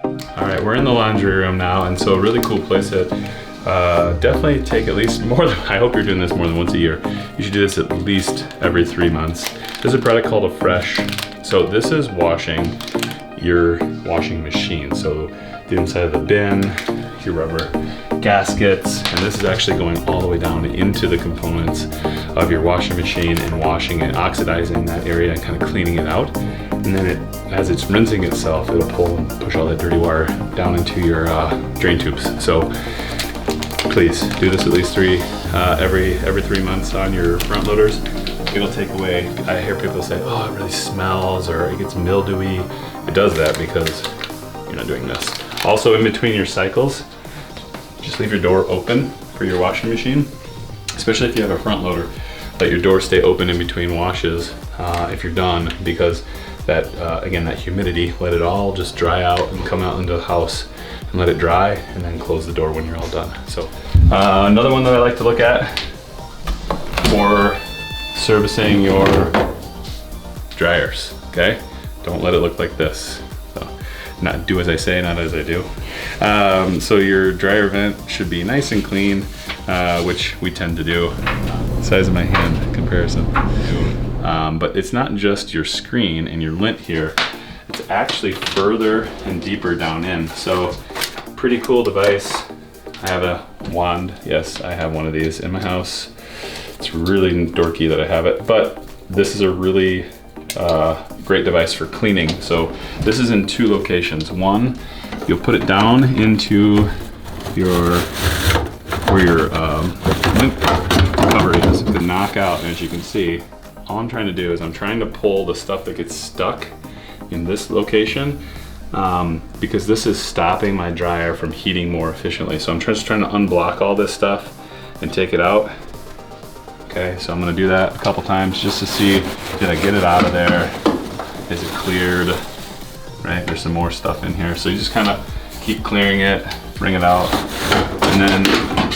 All right, we're in the laundry room now, and so a really cool place that definitely take at least more than, I hope you're doing this more than once a year. You should do this at least every 3 months. There's a product called a Fresh. So this is washing your washing machine. So the inside of the bin, your rubber gaskets, and this is actually going all the way down into the components of your washing machine and washing it, oxidizing that area and kind of cleaning it out. And then as it's rinsing itself, it'll pull and push all that dirty water down into your drain tubes. So please do this at least every 3 months on your front loaders. It'll take away, I hear people say, oh, it really smells or it gets mildewy. It does that because you're not doing this. Also, in between your cycles, just leave your door open for your washing machine, especially if you have a front loader. Let your door stay open in between washes if you're done, because that, again, that humidity, let it all just dry out and come out into the house and let it dry, and then close the door when you're all done. So another one that I like to look at for servicing your dryers, okay? Don't let it look like this. So, not do as I say, not as I do. So your dryer vent should be nice and clean, which we tend to do. Size of my hand comparison. But it's not just your screen and your lint here, it's actually further and deeper down in. So pretty cool device. I have a wand. Yes, I have one of these in my house. It's really dorky that I have it, but this is a really great device for cleaning. So this is in 2 locations. One, you'll put it down into where your lint cover is to knock out, and as you can see, all I'm trying to do is I'm trying to pull the stuff that gets stuck in this location, because this is stopping my dryer from heating more efficiently. So I'm just trying to unblock all this stuff and take it out. Okay, so I'm gonna do that a couple times just to see, did I get it out of there? Is it cleared? Right, there's some more stuff in here. So you just kind of keep clearing it, bring it out. And then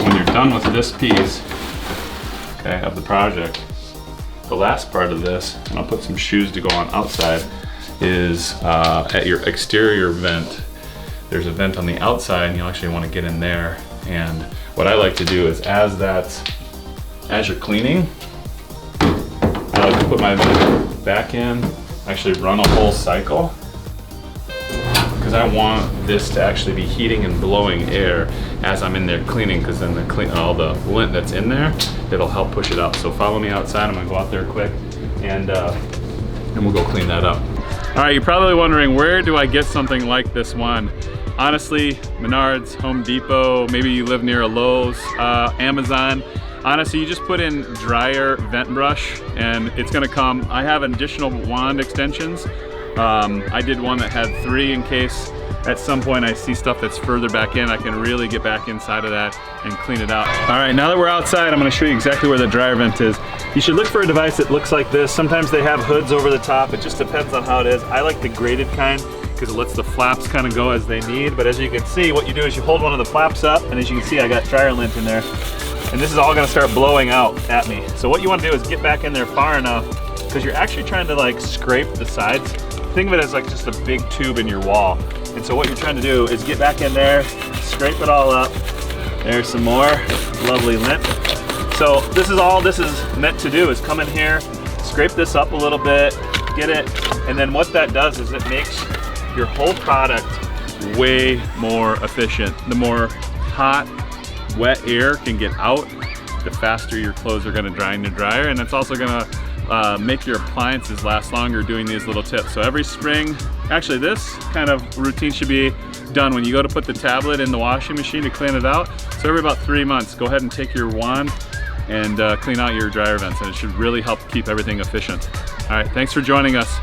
when you're done with this piece, okay, of the project, the last part of this, and I'll put some shoes to go on outside, is at your exterior vent. There's a vent on the outside, and you'll actually want to get in there. And what I like to do is as you're cleaning, I like to put my vent back in, actually run a whole cycle, because I want this to actually be heating and blowing air as I'm in there cleaning, because then all the lint that's in there, it'll help push it out. So follow me outside. I'm gonna go out there quick, and we'll go clean that up. All right, you're probably wondering, where do I get something like this one? Honestly, Menards, Home Depot, maybe you live near a Lowe's, Amazon. Honestly, you just put in dryer vent brush and it's gonna come. I have additional wand extensions. I did one that had 3 in case at some point I see stuff that's further back in, I can really get back inside of that and clean it out. All right, now that we're outside, I'm gonna show you exactly where the dryer vent is. You should look for a device that looks like this. Sometimes they have hoods over the top. It just depends on how it is. I like the graded kind because it lets the flaps kind of go as they need. But as you can see, what you do is you hold one of the flaps up, and as you can see, I got dryer lint in there. And this is all gonna start blowing out at me. So what you wanna do is get back in there far enough, because you're actually trying to like scrape the sides. Think of it as like just a big tube in your wall. And so what you're trying to do is get back in there, scrape it all up. There's some more lovely lint. So this is all this is meant to do, is come in here, scrape this up a little bit, get it, and then what that does is it makes your whole product way more efficient. The more hot, wet air can get out, the faster your clothes are gonna dry in your dryer, and it's also gonna make your appliances last longer doing these little tips. So every spring, actually this kind of routine should be done when you go to put the tablet in the washing machine to clean it out. So every about 3 months, go ahead and take your wand and clean out your dryer vents, and it should really help keep everything efficient. All right, thanks for joining us.